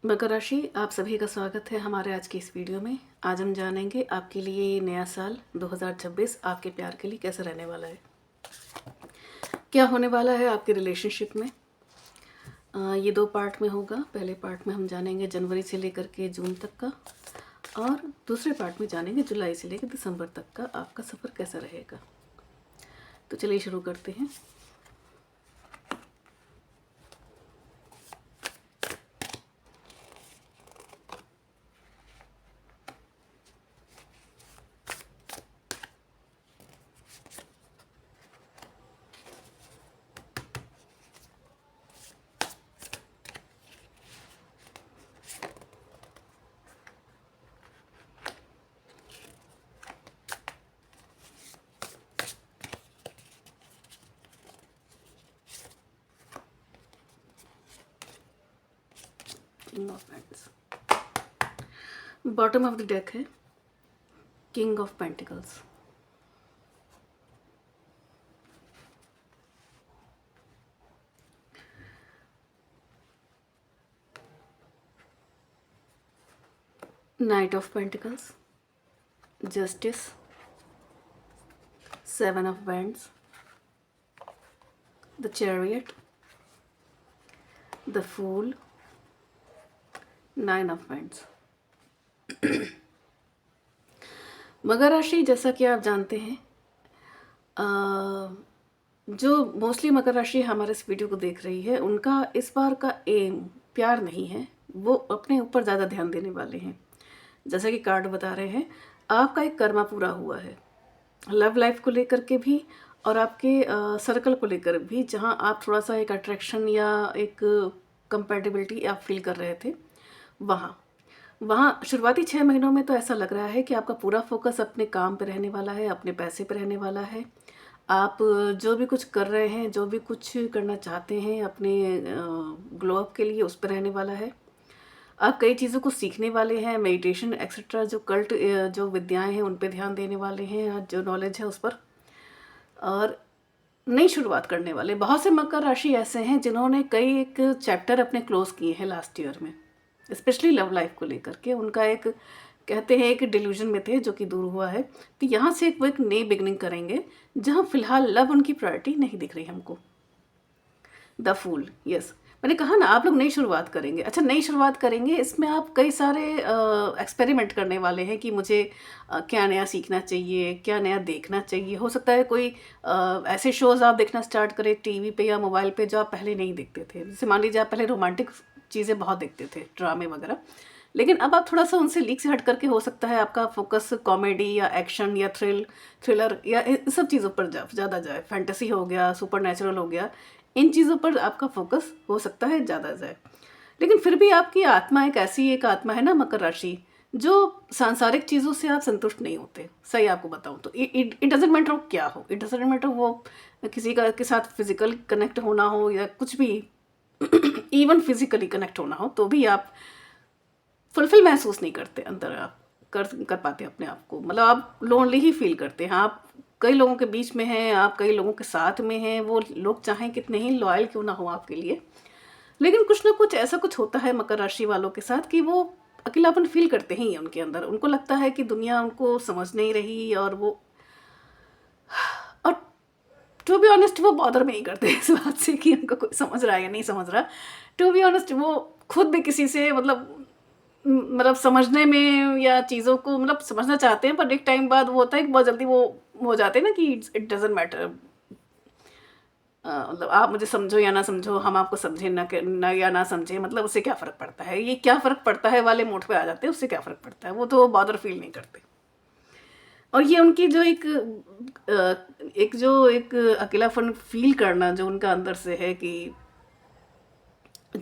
मकर राशि, आप सभी का स्वागत है हमारे आज की इस वीडियो में। आज हम जानेंगे आपके लिए ये नया साल 2026 आपके प्यार के लिए कैसा रहने वाला है, क्या होने वाला है आपके रिलेशनशिप में। ये 2 पार्ट में होगा। पहले पार्ट में हम जानेंगे जनवरी से लेकर के जून तक का, और दूसरे पार्ट में जानेंगे जुलाई से लेकर दिसंबर तक का आपका सफ़र कैसा रहेगा। तो चलिए शुरू करते हैं। King of pentacles, bottom of the deck है king of pentacles. Knight of pentacles, justice, 7 of wands, the chariot, the fool, 9 of wands। मकर राशि, जैसा कि आप जानते हैं, जो मोस्टली मकर राशि हमारे इस वीडियो को देख रही है, उनका इस बार का एम प्यार नहीं है, वो अपने ऊपर ज़्यादा ध्यान देने वाले हैं। जैसा कि कार्ड बता रहे हैं, आपका एक कर्मा पूरा हुआ है लव लाइफ को लेकर के भी, और आपके सर्कल को लेकर भी, जहाँ आप थोड़ा सा एक अट्रैक्शन या एक कंपैटिबिलिटी आप फील कर रहे थे। वहाँ शुरुआती 6 महीनों में तो ऐसा लग रहा है कि आपका पूरा फोकस अपने काम पे रहने वाला है, अपने पैसे पे रहने वाला है। आप जो भी कुछ कर रहे हैं, जो भी कुछ करना चाहते हैं अपने ग्लो अप के लिए, उस पर रहने वाला है। आप कई चीज़ों को सीखने वाले हैं, मेडिटेशन एक्सेट्रा, जो कल्ट जो विद्याएं हैं उन पे ध्यान देने वाले हैं, जो नॉलेज है उस पर, और नई शुरुआत करने वाले। बहुत से मकर राशि ऐसे हैं जिन्होंने कई एक चैप्टर अपने क्लोज किए हैं लास्ट ईयर में, स्पेशली लव लाइफ को लेकर के। उनका एक कहते हैं एक डिल्यूजन में थे जो कि दूर हुआ है, तो यहाँ से वो एक नई बिगनिंग करेंगे, जहाँ फिलहाल लव उनकी प्रायोरिटी नहीं दिख रही हमको। द फूल, यस, मैंने कहा ना आप लोग नई शुरुआत करेंगे। अच्छा, नई शुरुआत करेंगे, इसमें आप कई सारे एक्सपेरिमेंट करने वाले हैं कि मुझे क्या नया सीखना चाहिए, क्या नया देखना चाहिए। हो सकता है कोई ऐसे शोज़ आप देखना स्टार्ट करें टीवी पे या मोबाइल पे जो आप पहले नहीं देखते थे। जैसे मान लीजिए आप पहले रोमांटिक चीज़ें बहुत देखते थे, ड्रामे वगैरह, लेकिन अब आप थोड़ा सा उनसे लीक से हट करके, हो सकता है आपका फोकस कॉमेडी या एक्शन या थ्रिलर या इन सब चीज़ों पर ज़्यादा जाए। फैंटेसी हो गया, सुपर नेचुरल हो गया, इन चीज़ों पर आपका फोकस हो सकता है ज़्यादा जाए। लेकिन फिर भी आपकी आत्मा एक आत्मा है ना मकर राशि, जो सांसारिक चीज़ों से आप संतुष्ट नहीं होते। सही आपको बताऊँ तो इट डजेंट मैटर क्या हो, इट डजेंट मैटर वो किसी का के साथ फिजिकल कनेक्ट होना हो या कुछ भी इवन फिजिकली कनेक्ट होना हो, तो भी आप फुलफिल महसूस नहीं करते अंदर। आप कर पाते अपने आप को, मतलब आप लोनली ही फील करते हैं। आप कई लोगों के बीच में हैं, आप कई लोगों के साथ में हैं, वो लोग चाहें कितने ही लॉयल क्यों ना हो आपके लिए, लेकिन कुछ ना कुछ ऐसा कुछ होता है मकर राशि वालों के साथ कि वो अकेलापन फील करते हैं उनके अंदर। उनको लगता है कि दुनिया उनको समझ नहीं रही, और टू बी ऑनेस्ट वो बॉदर में नहीं करते इस बात से कि उनको कोई समझ रहा है या नहीं समझ रहा। टू बी ऑनेस्ट वो खुद भी किसी से मतलब समझने में या चीज़ों को मतलब समझना चाहते हैं, पर एक टाइम बाद वो होता है कि बहुत जल्दी वो हो जाते हैं ना कि इट डजेंट मैटर। मतलब आप मुझे समझो या ना समझो, हम आपको समझें ना या ना समझें, मतलब उससे क्या फ़र्क पड़ता है, ये क्या फ़र्क पड़ता है वाले मोड पे आ जाते हैं। उससे क्या फ़र्क पड़ता है, वो तो बॉदर फील नहीं करते। और ये उनकी जो एक अकेलापन फील करना जो उनका अंदर से है, कि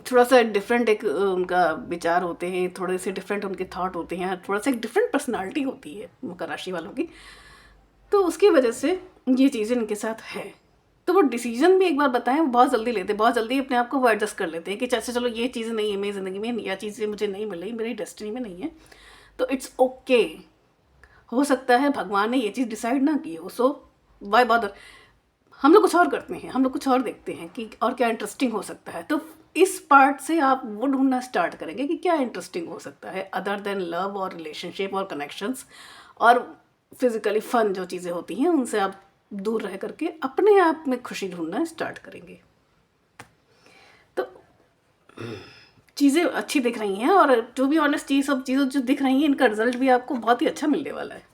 थोड़ा सा डिफरेंट एक उनका विचार होते हैं, थोड़े से डिफरेंट उनके थॉट होते हैं, थोड़ा सा एक डिफरेंट पर्सनालिटी होती है मकर राशि वालों की, तो उसकी वजह से ये चीज़ें इनके साथ है। तो वो डिसीजन भी एक बार बताएं, वो बहुत जल्दी लेते हैं, बहुत जल्दी अपने आप को वो एडजस्ट कर लेते हैं कि अच्छा चलो ये चीज़ नहीं है मेरी ज़िंदगी में, या चीज़ें मुझे नहीं मिल रही, मेरी डेस्टिनी में नहीं है, तो इट्स ओके। हो सकता है भगवान ने ये चीज़ डिसाइड ना की हो, सो वाई बॉदर। हम लोग कुछ और करते हैं, हम लोग कुछ और देखते हैं कि और क्या इंटरेस्टिंग हो सकता है। तो इस पार्ट से आप वो ढूंढना स्टार्ट करेंगे कि क्या इंटरेस्टिंग हो सकता है अदर देन लव और रिलेशनशिप और कनेक्शंस और फिजिकली फन जो चीज़ें होती हैं उनसे आप दूर रह करके अपने आप में खुशी ढूंढना स्टार्ट करेंगे। तो चीज़ें अच्छी दिख रही हैं और टू बी ऑनेस्ट ये सब चीज़ें जो दिख रही हैं इनका रिजल्ट भी आपको बहुत ही अच्छा मिलने वाला है।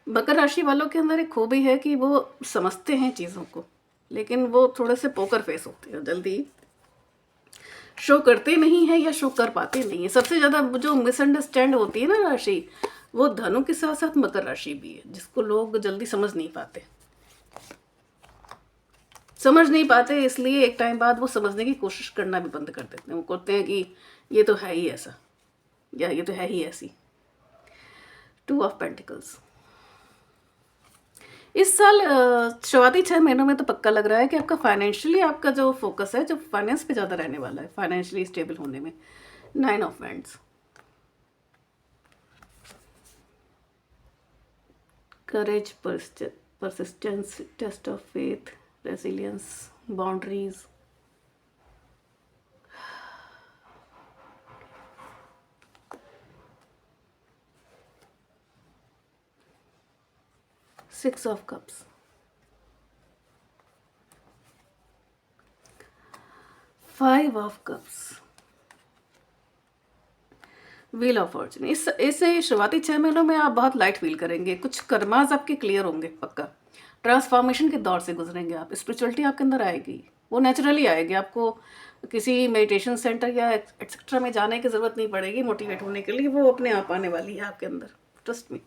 मकर राशि वालों के अंदर एक खूबी है कि वो समझते हैं चीज़ों को, लेकिन वो थोड़े से पोकर फेस होते हैं, जल्दी शो करते नहीं हैं या शो कर पाते नहीं है। सबसे ज़्यादा जो मिसअंडरस्टैंड होती है ना राशि, वो धनु के साथ साथ मकर राशि भी है, जिसको लोग जल्दी समझ नहीं पाते। समझ नहीं पाते इसलिए एक टाइम बाद वो समझने की कोशिश करना भी बंद कर देते हैं। वो कहते हैं कि ये तो है ही ऐसा या ये तो है ही ऐसी। 2 ऑफ पेंटिकल्स इस साल शुरुआती 6 महीनों में तो पक्का लग रहा है कि आपका फाइनेंशियली आपका जो फोकस है जो फाइनेंस पे ज़्यादा रहने वाला है, फाइनेंशियली स्टेबल होने में। 9 of wands, courage, persistence, test of faith, resilience, boundaries. Six of Cups, Five of Cups, wheel of fortune. इससे शुरुआती 6 महीनों में आप बहुत लाइट फील करेंगे, कुछ कर्माज आपके क्लियर होंगे पक्का। ट्रांसफॉर्मेशन के दौर से गुजरेंगे आप, स्पिरिचुअलिटी आपके अंदर आएगी, वो नेचुरली आएगी। आपको किसी मेडिटेशन सेंटर या एक्सेट्रा में जाने की ज़रूरत नहीं पड़ेगी मोटिवेट होने के लिए, वो अपने आप आने वाली है आपके अंदर, ट्रस्ट मी।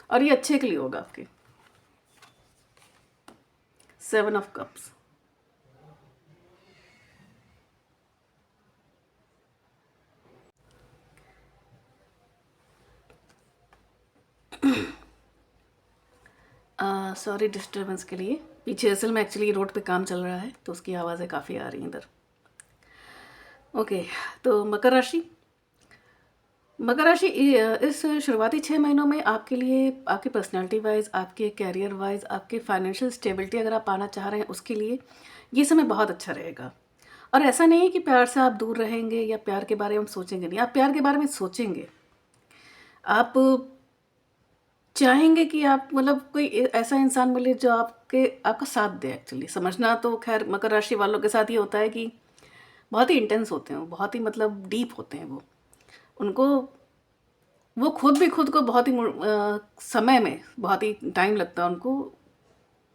और ये अच्छे के लिए होगा आपके। 7 ऑफ कप्स, सॉरी डिस्टर्बेंस के लिए। पीछे असल में एक्चुअली रोड पे काम चल रहा है तो उसकी आवाज़ें काफ़ी आ रही हैं इधर। ओके, तो मकर राशि, मकर राशि इस शुरुआती 6 महीनों में आपके लिए, आपकी पर्सनालिटी वाइज, आपके कैरियर वाइज, आपके फाइनेंशियल स्टेबिलिटी अगर आप पाना चाह रहे हैं उसके लिए ये समय बहुत अच्छा रहेगा। और ऐसा नहीं है कि प्यार से आप दूर रहेंगे या प्यार के बारे में सोचेंगे नहीं, आप प्यार के बारे में सोचेंगे। आप चाहेंगे कि आप मतलब कोई ऐसा इंसान मिले जो आपका साथ दे। एक्चुअली समझना तो खैर मकर राशि वालों के साथ ये होता है कि बहुत ही इंटेंस होते हैं, वो बहुत ही मतलब डीप होते हैं। वो खुद भी खुद को बहुत ही समय में बहुत ही टाइम लगता है उनको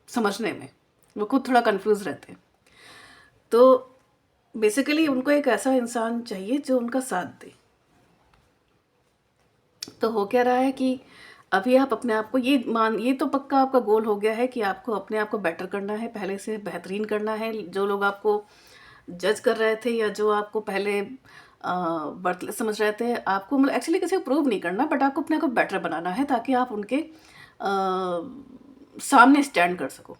समझने में, वो खुद थोड़ा कंफ्यूज रहते हैं। तो बेसिकली उनको एक ऐसा इंसान चाहिए जो उनका साथ दे। तो हो क्या रहा है कि अभी आप अपने आप को ये तो पक्का आपका गोल हो गया है कि आपको अपने आप को बेटर करना है, पहले से बेहतरीन करना है। जो लोग आपको जज कर रहे थे या जो आपको पहले बर्थलेस समझ रहे थे, आपको मतलब एक्चुअली किसी को प्रूव नहीं करना, बट आपको अपने आप को बेटर बनाना है ताकि आप उनके सामने स्टैंड कर सको।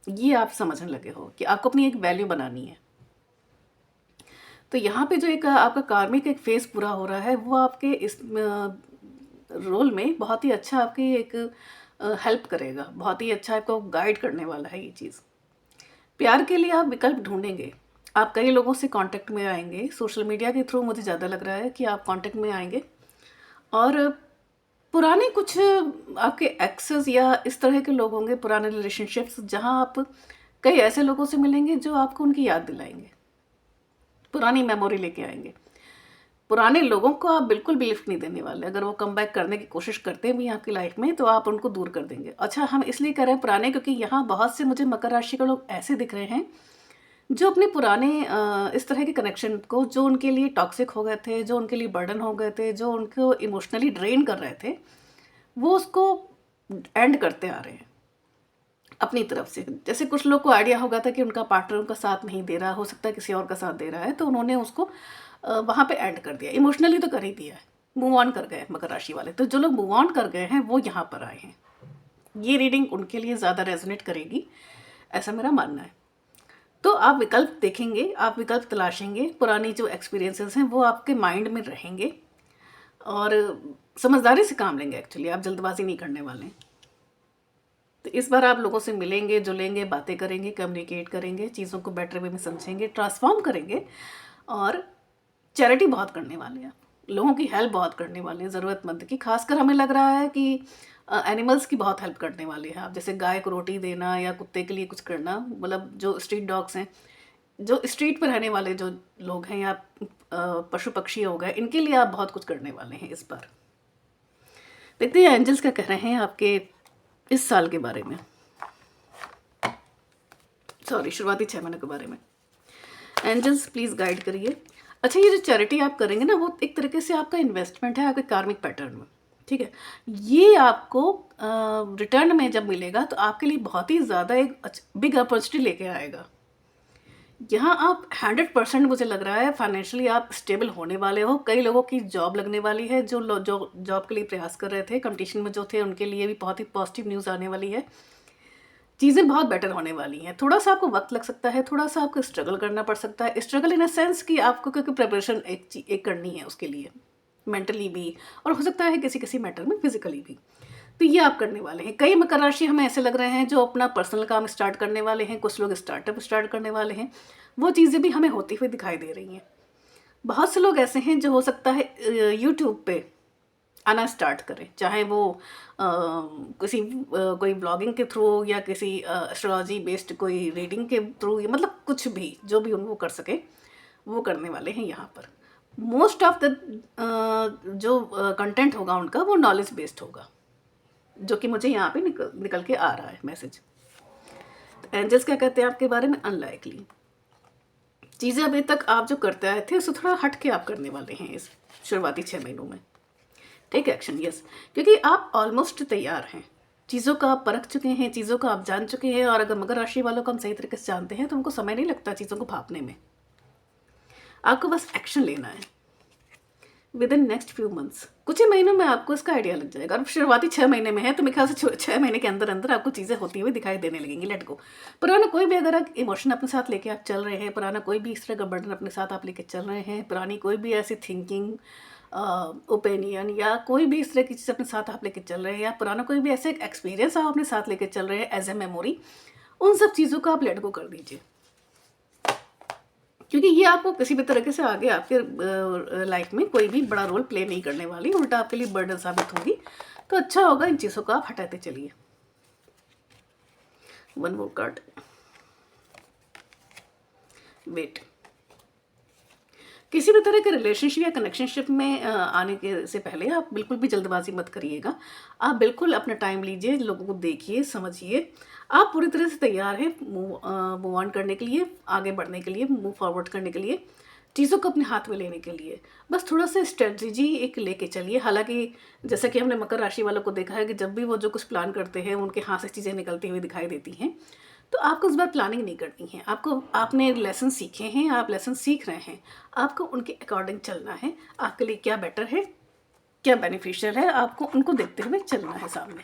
ये आप समझने लगे हो कि आपको अपनी एक वैल्यू बनानी है। तो यहाँ पे जो एक आपका कार्मिक एक फेस पूरा हो रहा है वो आपके इस रोल में बहुत ही अच्छा आपकी एक हेल्प करेगा, बहुत ही अच्छा आपको गाइड करने वाला है ये चीज़। प्यार के लिए आप विकल्प ढूंढेंगे, आप कई लोगों से कांटेक्ट में आएंगे, सोशल मीडिया के थ्रू मुझे ज़्यादा लग रहा है कि आप कांटेक्ट में आएंगे। और पुराने कुछ आपके एक्सेस या इस तरह के लोग होंगे, पुराने रिलेशनशिप्स, जहां आप कई ऐसे लोगों से मिलेंगे जो आपको उनकी याद दिलाएंगे, पुरानी मेमोरी लेके आएंगे। पुराने लोगों को आप बिल्कुल भी लिफ्ट नहीं देने वाले। अगर वो कम बैक करने की कोशिश करते भी हैं आपकी लाइफ में तो आप उनको दूर कर देंगे। अच्छा, हम इसलिए कह रहे हैं पुराने क्योंकि यहाँ बहुत से मुझे मकर राशि के लोग ऐसे दिख रहे हैं जो अपने पुराने इस तरह के कनेक्शन को, जो उनके लिए टॉक्सिक हो गए थे, जो उनके लिए बर्डन हो गए थे, जो उनको इमोशनली ड्रेन कर रहे थे, वो उसको एंड करते आ रहे हैं अपनी तरफ से। जैसे कुछ लोग को आइडिया हो गया था कि उनका पार्टनर उनका साथ नहीं दे रहा, हो सकता है किसी और का साथ दे रहा है, तो उन्होंने उसको वहाँ पे एंड कर दिया, इमोशनली तो कर ही दिया है, मूव ऑन कर गए मकर राशि वाले। तो जो लोग मूव ऑन कर गए हैं वो यहाँ पर आए हैं, ये रीडिंग उनके लिए ज़्यादा रेजोनेट करेगी, ऐसा मेरा मानना है। तो आप विकल्प देखेंगे, आप विकल्प तलाशेंगे, पुरानी जो एक्सपीरियंसेस हैं वो आपके माइंड में रहेंगे और समझदारी से काम लेंगे। एक्चुअली आप जल्दबाजी नहीं करने वाले हैं। तो इस बार आप लोगों से मिलेंगे, जुलेंगे, बातें करेंगे, कम्युनिकेट करेंगे, चीज़ों को बेटर वे में समझेंगे, ट्रांसफॉर्म करेंगे और चैरिटी बहुत करने वाले हैं। लोगों की हेल्प बहुत करने वाले हैं, ज़रूरतमंद की। खासकर हमें लग रहा है कि एनिमल्स की बहुत हेल्प करने वाले हैं आप, जैसे गाय को रोटी देना या कुत्ते के लिए कुछ करना, मतलब जो स्ट्रीट डॉग्स हैं, जो स्ट्रीट पर रहने वाले जो लोग हैं, या पशु पक्षी हो गए, इनके लिए आप बहुत कुछ करने वाले हैं इस बार। देखते हैं एंजल्स क्या कह रहे हैं आपके इस साल के बारे में, सॉरी शुरुआती 6 महीने के बारे में। एंजल्स प्लीज़ गाइड करिए। अच्छा, ये जो चैरिटी आप करेंगे ना, वो एक तरीके से आपका इन्वेस्टमेंट है आपके कार्मिक पैटर्न में, ठीक है। ये आपको रिटर्न में जब मिलेगा तो आपके लिए बहुत ही ज़्यादा एक बिग अपॉर्चुनिटी लेके आएगा। यहाँ आप 100% मुझे लग रहा है फाइनेंशियली आप स्टेबल होने वाले हो। कई लोगों की जॉब लगने वाली है, जो जॉब के लिए प्रयास कर रहे थे, कंपटीशन में जो थे, उनके लिए भी बहुत ही पॉजिटिव न्यूज़ आने वाली है। चीज़ें बहुत बेटर होने वाली हैं। थोड़ा सा आपको वक्त लग सकता है, थोड़ा सा आपको स्ट्रगल करना पड़ सकता है। स्ट्रगल इन अ सेंस कि आपको क्योंकि प्रिपरेशन एक करनी है उसके लिए, मेंटली भी, और हो सकता है किसी किसी मैटर में फिजिकली भी। तो ये आप करने वाले हैं। कई मकर राशि हमें ऐसे लग रहे हैं जो अपना पर्सनल काम स्टार्ट करने वाले हैं, कुछ लोग स्टार्टअप स्टार्ट करने वाले हैं। वो चीज़ें भी हमें होती हुई दिखाई दे रही हैं। बहुत से लोग ऐसे हैं जो हो सकता है यूट्यूब पे आना स्टार्ट करें, चाहे वो किसी कोई ब्लॉगिंग के थ्रू या किसी एस्ट्रोलॉजी बेस्ड कोई रीडिंग के थ्रू, या मतलब कुछ भी जो भी उनको कर सके वो करने वाले हैं यहाँ पर। मोस्ट ऑफ द जो कंटेंट होगा उनका वो नॉलेज बेस्ड होगा, जो कि मुझे यहाँ पे निकल के आ रहा है मैसेज। तो एंजल्स क्या कहते हैं आपके बारे में? अनलाइकली। चीज़ें अभी तक आप जो करते आए थे उससे थोड़ा हट के आप करने वाले हैं इस शुरुआती 6 महीनों में। टेक एक्शन, यस, क्योंकि आप ऑलमोस्ट तैयार हैं। चीज़ों का आप परख चुके हैं, चीज़ों का आप जान चुके हैं, और अगर मकर राशि वालों को हम सही तरीके से जानते हैं तो उनको समय नहीं लगता चीज़ों को भापने में। आपको बस एक्शन लेना है with in next few months. कुछ ही महीनों में आपको इसका आइडिया लग जाएगा। और शुरुआती 6 महीने में है तो मेरे ख्याल से 6 महीने के अंदर अंदर आपको चीज़ें होती हुई दिखाई देने लगेंगी। Let go. पुराना कोई भी अगर आप इमोशन अपने साथ लेके आप चल रहे हैं, पुराना कोई भी इस तरह का बर्डन अपने साथ आप लेके चल रहे हैं, पुरानी कोई भी ऐसी थिंकिंग, ओपिनियन, या कोई भी इस तरह की चीज़ अपने साथ आप लेके चल रहे हैं, या पुराना कोई भी ऐसे एक्सपीरियंस आप अपने साथ लेके चल रहे हैं एज ए मेमोरी, उन सब चीज़ों को आप लेट गो कर दीजिए। क्योंकि ये आपको किसी भी तरीके से आगे आपके लाइफ में कोई भी बड़ा रोल प्ले नहीं करने वाली, उल्टा आपके लिए बर्डन साबित होगी। तो अच्छा होगा इन चीज़ों को आप हटाते चलिए। One more card, wait. किसी भी तरह के रिलेशनशिप या कनेक्शनशिप में आने के से पहले आप बिल्कुल भी जल्दबाजी मत करिएगा। आप बिल्कुल अपना टाइम लीजिए, लोगों को देखिए, समझिए। आप पूरी तरह से तैयार हैं मूव ऑन करने के लिए, आगे बढ़ने के लिए, मूव फॉरवर्ड करने के लिए, चीज़ों को अपने हाथ में लेने के लिए। बस थोड़ा सा स्ट्रेटजी एक लेके चलिए। हालांकि जैसा कि हमने मकर राशि वालों को देखा है कि जब भी वो जो कुछ प्लान करते हैं उनके हाथ से चीज़ें निकलती हुई दिखाई देती हैं। तो आपको इस बार प्लानिंग नहीं करनी है। आपने लेसन सीखे हैं, आप लेसन सीख रहे हैं, आपको उनके अकॉर्डिंग चलना है। आपके लिए क्या बेटर है, क्या बेनिफिशियल है, आपको उनको देखते हुए चलना है सामने।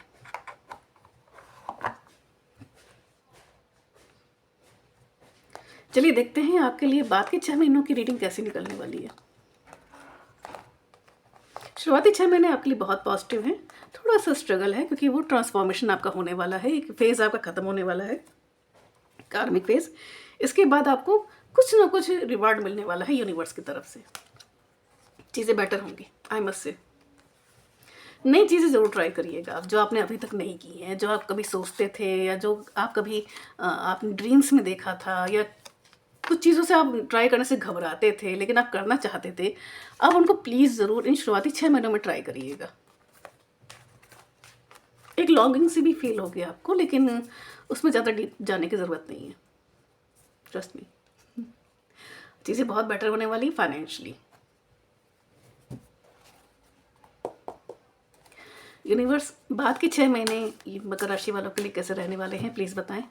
चलिए देखते हैं आपके लिए बाद के 6 महीनों की रीडिंग कैसी निकलने वाली है। शुरुआती 6 महीने आपके लिए बहुत पॉजिटिव हैं। थोड़ा सा स्ट्रगल है क्योंकि वो ट्रांसफॉर्मेशन आपका होने वाला है, एक फेज़ आपका ख़त्म होने वाला है, कार्मिक फेज़। इसके बाद आपको कुछ ना कुछ रिवार्ड मिलने वाला है यूनिवर्स की तरफ से। चीज़ें बेटर होंगी, आई मस्ट से। नई चीज़ें ज़रूर ट्राई करिएगा आप, जो आपने अभी तक नहीं की हैं, जो आप कभी सोचते थे, या जो आप कभी आपने ड्रीम्स में देखा था, या कुछ चीज़ों से आप ट्राई करने से घबराते थे लेकिन आप करना चाहते थे। आप उनको प्लीज़ ज़रूर इन शुरुआती 6 महीनों में ट्राई करिएगा। एक लॉन्गिंग सी भी फील होगी आपको, लेकिन उसमें ज़्यादा डीप जाने की ज़रूरत नहीं है। ट्रस्ट मी, चीज़ें बहुत बेटर होने वाली फाइनेंशियली। यूनिवर्स बाद के 6 महीने मकर राशि वालों के लिए कैसे रहने वाले हैं, प्लीज़ बताएं।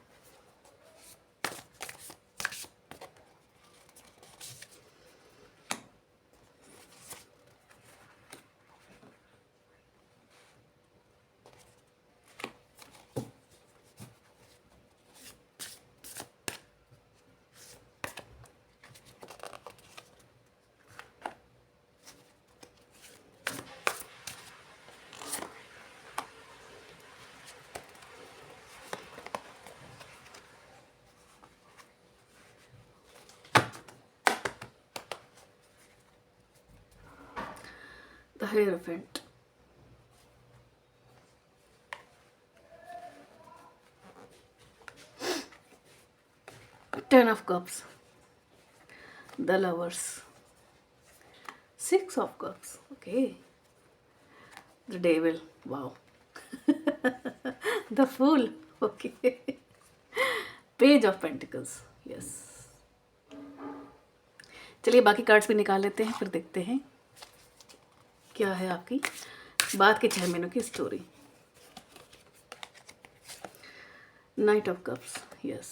Hierophant, 10 of Cups, the Lovers, 6 of Cups, okay, the Devil, wow, the Fool, okay, Page of Pentacles, yes. चलिए बाकी कार्ड्स भी निकाल लेते हैं, फिर देखते हैं क्या है आपकी बाद के 6 महीनों की story. Night of cups, yes.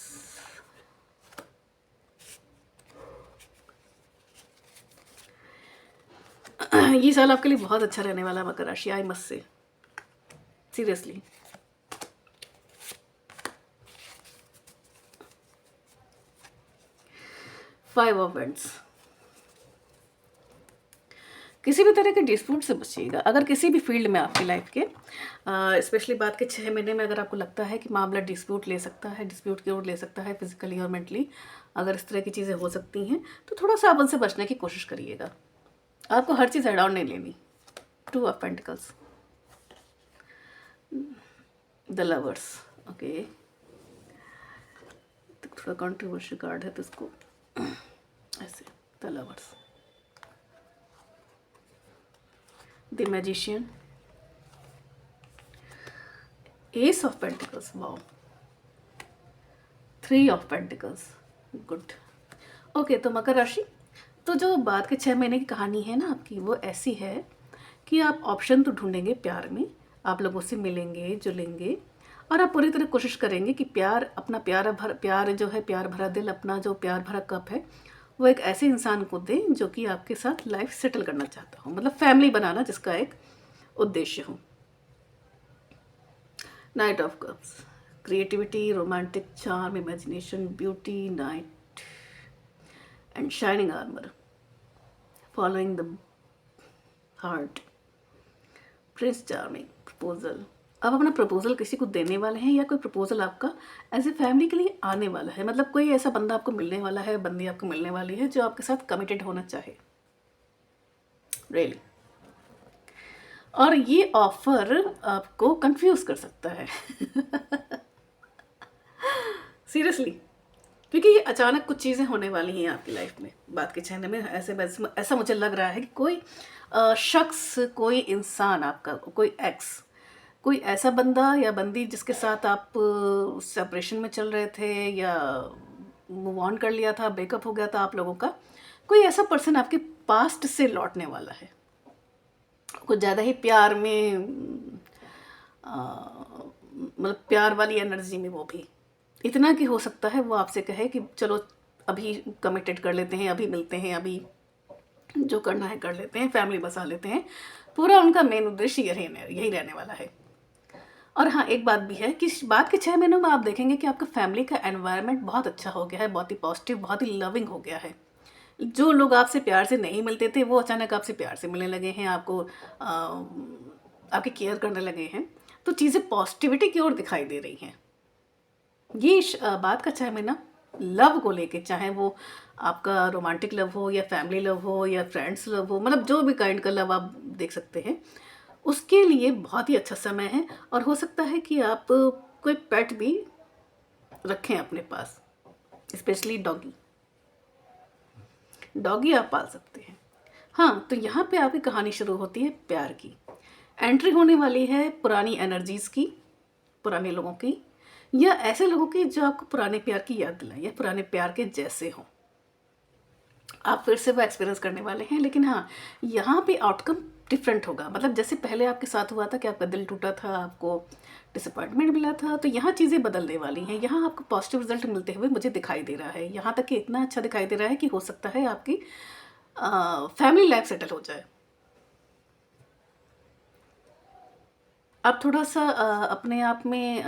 ये साल आपके लिए बहुत अच्छा रहने वाला मकर राशि, I must say, seriously. Five of vents. किसी भी तरह के डिस्प्यूट से बचिएगा. अगर किसी भी फील्ड में आपकी लाइफ के स्पेशली बाद के 6 महीने में अगर आपको लगता है कि मामला डिस्प्यूट ले सकता है, डिस्प्यूट की ओर ले सकता है फिजिकली और मेंटली, अगर इस तरह की चीज़ें हो सकती हैं तो थोड़ा सा आप उनसे बचने की कोशिश करिएगा. आपको हर चीज़ हेड ऑन नहीं लेनी. 2 of pentacles, the lovers, okay. थोड़ा कंट्रोवर्शियल कार्ड है तो इसको ऐसे, the lovers, the magician, S of pentacles, wow, 3 of pentacles, good. Okay, तो मकर राशि, तो जो बाद के 6 महीने की कहानी है ना आपकी, वो ऐसी है कि आप ऑप्शन तो ढूंढेंगे प्यार में, आप लोगों से मिलेंगे जुलेंगे और आप पूरी तरह कोशिश करेंगे कि प्यार, अपना प्यार जो है, प्यार भरा दिल, अपना जो प्यार भरा कप है, वो एक ऐसे इंसान को दें जो कि आपके साथ लाइफ सेटल करना चाहता हो, मतलब फैमिली बनाना जिसका एक उद्देश्य हो. Night of cups, creativity, romantic charm, imagination, beauty, night and shining armour, following the heart, Prince charming, proposal. आप अपना प्रपोजल किसी को देने वाले हैं या कोई प्रपोजल आपका एज ए फैमिली के लिए आने वाला है, मतलब कोई ऐसा बंदा आपको मिलने वाला है, बंदी आपको मिलने वाली है जो आपके साथ कमिटेड होना चाहे, रियली. और ये ऑफर आपको कंफ्यूज कर सकता है सीरियसली, क्योंकि ये अचानक कुछ चीज़ें होने वाली हैं आपकी लाइफ में बाद के 6 महीने में. ऐसा मुझे लग रहा है कि कोई शख्स, कोई इंसान आपका, कोई एक्स, कोई ऐसा बंदा या बंदी जिसके साथ आप सेपरेशन में चल रहे थे या मूव ऑन कर लिया था, ब्रेकअप हो गया था आप लोगों का, कोई ऐसा पर्सन आपके पास्ट से लौटने वाला है. कुछ ज़्यादा ही प्यार में, मतलब प्यार वाली एनर्जी में, वो भी इतना कि हो सकता है वो आपसे कहे कि चलो अभी कमिटेड कर लेते हैं, अभी मिलते हैं, अभी जो करना है कर लेते हैं, फैमिली बसा लेते हैं. पूरा उनका मेन उद्देश्य यही रहने वाला है. और हाँ, एक बात भी है कि बाद के 6 महीनों में आप देखेंगे कि आपका फैमिली का एनवायरनमेंट बहुत अच्छा हो गया है, बहुत ही पॉजिटिव, बहुत ही लविंग हो गया है. जो लोग आपसे प्यार से नहीं मिलते थे वो अचानक आपसे प्यार से मिलने लगे हैं, आपको आपकी केयर करने लगे हैं, तो चीज़ें पॉजिटिविटी की ओर दिखाई दे रही हैं. ये बाद का 6 महीना लव को लेके, चाहे वो आपका रोमांटिक लव हो या फैमिली लव हो या फ्रेंड्स लव हो, मतलब जो भी काइंड का लव आप देख सकते हैं, उसके लिए बहुत ही अच्छा समय है. और हो सकता है कि आप कोई पेट भी रखें अपने पास, स्पेशली डॉगी आप पाल सकते हैं. हाँ, तो यहाँ पे आपकी कहानी शुरू होती है प्यार की. एंट्री होने वाली है पुरानी एनर्जीज़ की, पुराने लोगों की, या ऐसे लोगों की जो आपको पुराने प्यार की याद दिलाएं या पुराने प्यार के जैसे हों. आप फिर से वो एक्सपीरियंस करने वाले हैं, लेकिन हाँ, यहाँ पे आउटकम डिफरेंट होगा. मतलब जैसे पहले आपके साथ हुआ था कि आपका दिल टूटा था, आपको डिसअपॉइंटमेंट मिला था, तो यहाँ चीज़ें बदलने वाली हैं. यहाँ आपको पॉजिटिव रिजल्ट मिलते हुए मुझे दिखाई दे रहा है. यहाँ तक कि इतना अच्छा दिखाई दे रहा है कि हो सकता है आपकी फैमिली लाइफ सेटल हो जाए. आप थोड़ा सा अपने आप में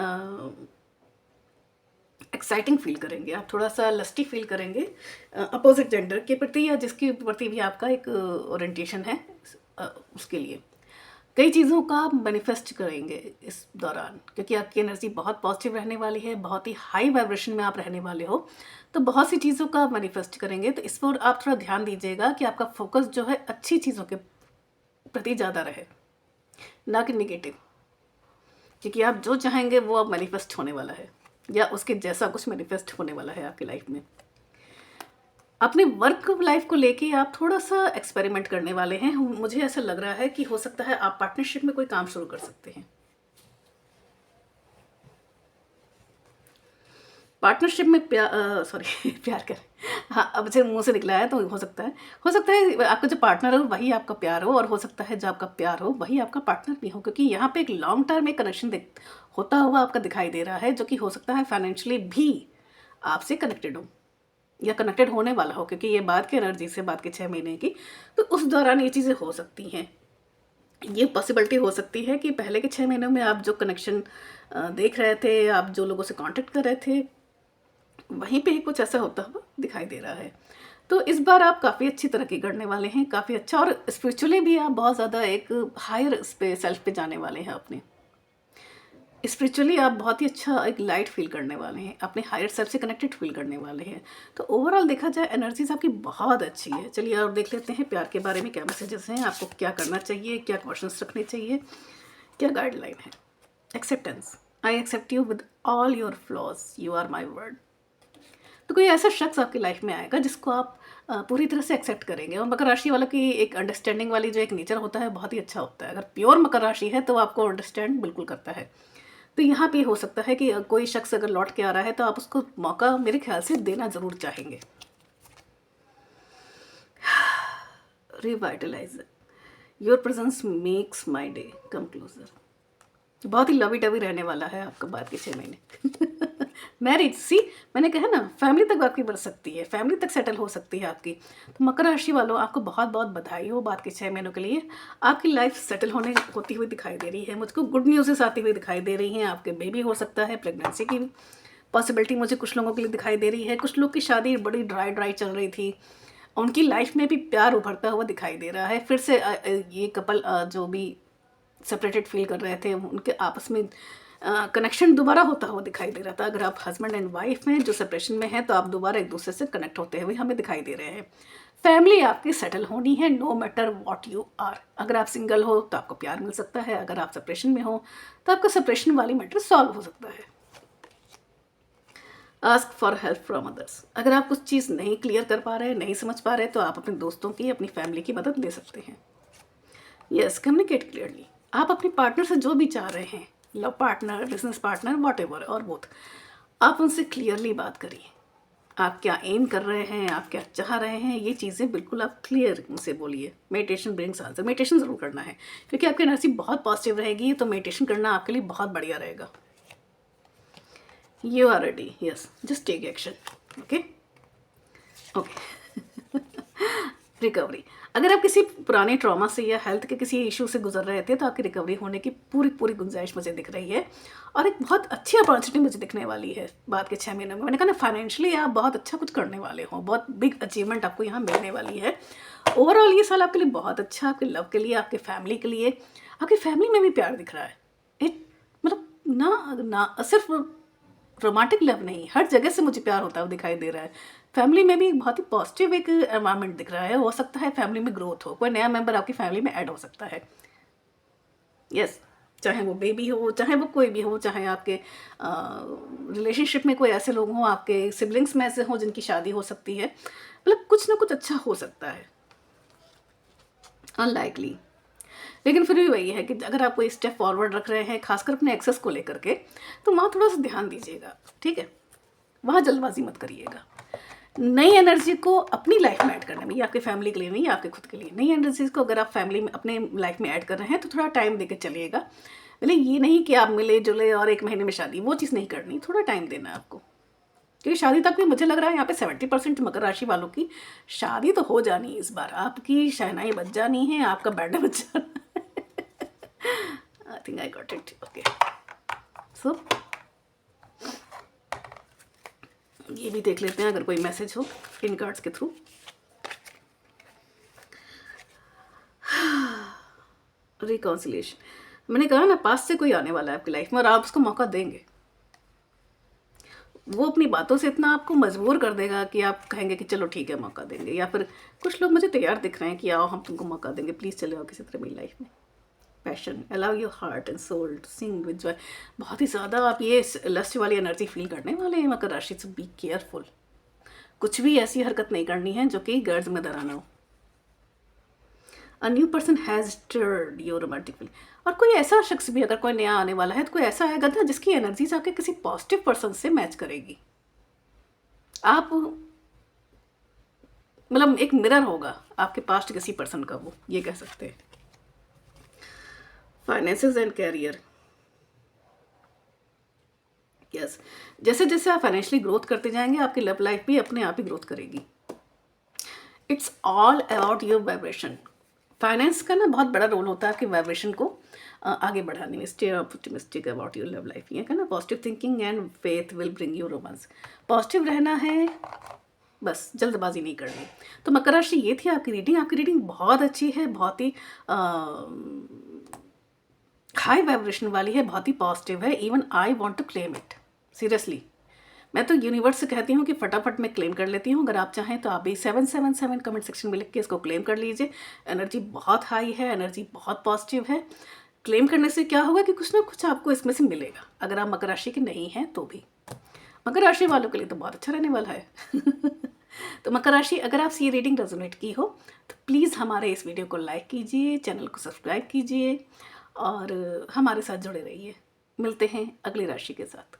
एक्साइटिंग फील करेंगे, आप थोड़ा सा लस्टी फील करेंगे अपोजिट जेंडर के प्रति या जिसके प्रति भी आपका एक ओरिएंटेशन है, उसके लिए कई चीज़ों का आप मैनिफेस्ट करेंगे इस दौरान, क्योंकि आपकी एनर्जी बहुत पॉजिटिव रहने वाली है, बहुत ही हाई वाइब्रेशन में आप रहने वाले हो, तो बहुत सी चीज़ों का आप मैनिफेस्ट करेंगे. तो इस पर आप थोड़ा ध्यान दीजिएगा कि आपका फोकस जो है अच्छी चीज़ों के प्रति ज़्यादा रहे, ना कि निगेटिव। क्योंकि आप जो चाहेंगे वो अब मैनिफेस्ट होने वाला है, या उसके जैसा कुछ मैनिफेस्ट होने वाला है आपकी लाइफ में। अपने वर्क लाइफ को लेके आप थोड़ा सा एक्सपेरिमेंट करने वाले हैं। मुझे ऐसा लग रहा है कि हो सकता है आप पार्टनरशिप में कोई काम शुरू कर सकते हैं। पार्टनरशिप में सॉरी प्यार कर, हाँ अब मुझे मुंह से निकला है तो हो सकता है आपका जो पार्टनर हो वही आपका प्यार हो, और हो सकता है जो आपका प्यार हो वही आपका पार्टनर भी हो, क्योंकि यहाँ पे एक लॉन्ग टर्म एक कनेक्शन होता हुआ आपका दिखाई दे रहा है, जो कि हो सकता है फाइनेंशियली भी आपसे कनेक्टेड हो या कनेक्टेड होने वाला हो, क्योंकि ये बाद की एनर्जी से, बाद के 6 महीने की, तो उस दौरान ये चीज़ें हो सकती हैं। ये पॉसिबिलिटी हो सकती है कि पहले के 6 महीनों में आप जो कनेक्शन देख रहे थे, आप जो लोगों से कांटेक्ट कर रहे थे, वहीं पे ही कुछ ऐसा होता हुआ दिखाई दे रहा है। तो इस बार आप काफ़ी अच्छी तरक्की करने वाले हैं, काफ़ी अच्छा, और स्पिरिचुअली भी आप बहुत ज़्यादा एक हायर सेल्फ पे जाने वाले हैं। अपने स्पिरिचुअली आप बहुत ही अच्छा एक लाइट फील करने वाले हैं, अपने हायर सेल्फ से कनेक्टेड फील करने वाले हैं। तो ओवरऑल देखा जाए एनर्जीज आपकी बहुत अच्छी है। चलिए और देख लेते हैं प्यार के बारे में क्या मैसेजेस हैं, आपको क्या करना चाहिए, क्या क्वेश्चंस रखने चाहिए, क्या गाइडलाइन है। Acceptance, I accept you with all your flaws, you are my word. तो कोई ऐसा शख्स आपकी लाइफ में आएगा जिसको आप पूरी तरह से एक्सेप्ट करेंगे। और मकर राशि वालों की एक अंडरस्टैंडिंग वाली जो एक नेचर होता है बहुत ही अच्छा होता है। अगर प्योर मकर राशि है तो आपको अंडरस्टैंड बिल्कुल करता है। तो यहाँ पे हो सकता है कि कोई शख्स अगर लौट के आ रहा है तो आप उसको मौका मेरे ख्याल से देना ज़रूर चाहेंगे। Revitalise, your presence makes my day come closer. बहुत ही लवी डवी रहने वाला है आपका बाद के 6 महीने। मैरिज, सी मैंने कहा ना, फैमिली तक आपकी बढ़ सकती है, फैमिली तक सेटल हो सकती है आपकी। तो मकर राशि वालों आपको बहुत बहुत बधाई हो बाद के 6 महीनों के लिए। आपकी लाइफ सेटल होती हुई दिखाई दे रही है, मुझको गुड न्यूज़ेस आती हुई दिखाई दे रही हैं। आपके बेबी हो सकता है, प्रेगनेंसी की पॉसिबिलिटी मुझे कुछ लोगों के लिए दिखाई दे रही है। कुछ लोग की शादी बड़ी ड्राई चल रही थी, उनकी लाइफ में भी प्यार उभरता हुआ दिखाई दे रहा है। फिर से ये कपल जो भी सेपरेटेड फील कर रहे थे, उनके आपस में कनेक्शन दोबारा होता हुआ दिखाई दे रहा था। अगर आप हस्बैंड एंड वाइफ में जो सेपरेशन में हैं तो आप दोबारा एक दूसरे से कनेक्ट होते हुए हमें दिखाई दे रहे हैं। फैमिली आपकी सेटल होनी है, no matter what you are. अगर आप सिंगल हो तो आपको प्यार मिल सकता है, अगर आप सेपरेशन में हो तो आपका सेपरेशन वाली मैटर सॉल्व हो सकता है। Ask for help from others, अगर आप कुछ चीज़ नहीं क्लियर कर पा रहे, नहीं समझ पा रहे, तो आप अपने दोस्तों की, अपनी फैमिली की मदद ले सकते हैं। Yes, communicate clearly. आप अपने पार्टनर से जो भी चाह रहे हैं, love partner, business partner, whatever और बोथ, आप उनसे क्लियरली बात करिए। आप क्या एम कर रहे हैं, आप क्या चाह रहे हैं, ये चीज़ें बिल्कुल आप क्लियर उनसे बोलिए। मेडिटेशन ब्रिंग्स आंसर, मेडिटेशन ज़रूर करना है क्योंकि आपकी एनर्जी बहुत पॉजिटिव रहेगी, तो मेडिटेशन करना आपके लिए बहुत बढ़िया रहेगा। You are ready, yes, just take action. Okay okay. Recovery, अगर आप किसी पुराने ट्रॉमा से या हेल्थ के किसी इशू से गुजर रहे थे तो आपकी रिकवरी होने की पूरी पूरी गुंजाइश मुझे दिख रही है, और एक बहुत अच्छी अपॉर्चुनिटी मुझे दिखने वाली है बाद के 6 महीनों में। मैंने कहा ना, फाइनेंशियली आप बहुत अच्छा कुछ करने वाले हो, बहुत बिग अचीवमेंट आपको यहाँ मिलने वाली है। ओवरऑल ये साल आपके लिए बहुत अच्छा, आपके लव के लिए, आपके फैमिली के लिए, आपकी फैमिली में भी प्यार दिख रहा है। मतलब ना सिर्फ रोमांटिक लव नहीं, हर जगह से मुझे प्यार होता हुआ दिखाई दे रहा है। फैमिली में भी बहुत ही पॉजिटिव एक एनवायरनमेंट दिख रहा है। हो सकता है फैमिली में ग्रोथ हो, कोई नया मेंबर आपकी फैमिली में ऐड हो सकता है। यस, चाहे वो बेबी हो, चाहे वो कोई भी हो, चाहे आपके रिलेशनशिप में कोई ऐसे लोग हों, आपके सिबलिंग्स में ऐसे हों जिनकी शादी हो सकती है। मतलब कुछ ना कुछ अच्छा हो सकता है, अनलाइकली, लेकिन फिर भी वही है कि अगर आप कोई स्टेप फॉरवर्ड रख रहे हैं, खासकर अपने एक्सेस को लेकर के, तो वहाँ थोड़ा सा ध्यान दीजिएगा, ठीक है। वहाँ जल्दबाजी मत करिएगा। नई एनर्जी को अपनी लाइफ में ऐड करने में, ये आपके फैमिली के लिए नहीं, आपके खुद के लिए, नई एनर्जी को अगर आप फैमिली में अपने लाइफ में ऐड कर रहे हैं तो थोड़ा टाइम देकर चलिएगा। मतलब ये नहीं कि आप मिले जुले और 1 महीने में शादी, वो चीज़ नहीं करनी, थोड़ा टाइम देना है आपको। क्योंकि शादी तक भी मुझे लग रहा है यहाँ पे 70% मकर राशि वालों की शादी तो हो जानी है इस बार। आपकी शहनाई बज जानी है, आपका बैंड बज जाना है। I think I got it. Okay, so ये भी देख लेते हैं अगर कोई मैसेज हो इन कार्ड्स के थ्रू। रिकॉन्सिलिएशन, मैंने कहा ना, पास से कोई आने वाला है आपकी लाइफ में और आप उसको मौका देंगे। वो अपनी बातों से इतना आपको मजबूर कर देगा कि आप कहेंगे कि चलो ठीक है मौका देंगे, या फिर कुछ लोग मुझे तैयार दिख रहे हैं कि आओ हम तुमको मौका देंगे, प्लीज़ चले आओ किसी तरह मेरी लाइफ में। Passion, allow your heart and soul to sing with joy. बहुत ही ज़्यादा आप ये लस्ट वाली एनर्जी फील करने वाले हैं मकर राशि से। बी केयरफुल, कुछ भी ऐसी हरकत नहीं करनी है जो कि गर्ज में दराना हो। A new person has stirred your romantic feeling. और कोई ऐसा शख्स भी अगर कोई नया आने वाला है तो कोई ऐसा आएगा ना जिसकी एनर्जीज आपके किसी पॉजिटिव पर्सन से मैच करेगी। आप मतलब एक मिरर होगा आपके पास्ट किसी पर्सन का, वो ये कह सकते हैं। फाइनेंसेस एंड कैरियर, यस, जैसे जैसे आप फाइनेंशियली ग्रोथ करते जाएंगे आपकी लव लाइफ भी अपने आप ही ग्रोथ करेगी। It's all about your vibration. Finance का ना बहुत बड़ा रोल होता है आपके वाइब्रेशन को आगे बढ़ाने में। Stay optimistic about your love life, ये कहना positive thinking and faith will bring you romance. Positive रहना है, बस जल्दबाजी नहीं करनी। तो मकर राशि ये थी आपकी रीडिंग। आपकी रीडिंग बहुत अच्छी है, बहुत ही हाई वाइब्रेशन वाली है, बहुत ही पॉजिटिव है। Even I want to claim it seriously. मैं तो यूनिवर्स से कहती हूँ कि फटाफट मैं क्लेम कर लेती हूँ। अगर आप चाहें तो आप भी 777 कमेंट सेक्शन में लिख के इसको क्लेम कर लीजिए। एनर्जी बहुत हाई है, एनर्जी बहुत पॉजिटिव है। क्लेम करने से क्या होगा कि कुछ ना कुछ आपको इसमें से मिलेगा, अगर आप मकर राशि के नहीं हैं तो भी। मकर राशि वालों के लिए तो बहुत अच्छा रहने वाला है। तो मकर राशि, अगर आपसे ये रीडिंग रेजोनेट की हो तो प्लीज़ हमारे इस वीडियो को लाइक कीजिए, चैनल को सब्सक्राइब कीजिए और हमारे साथ जुड़े रहिए। मिलते हैं अगली राशि के साथ।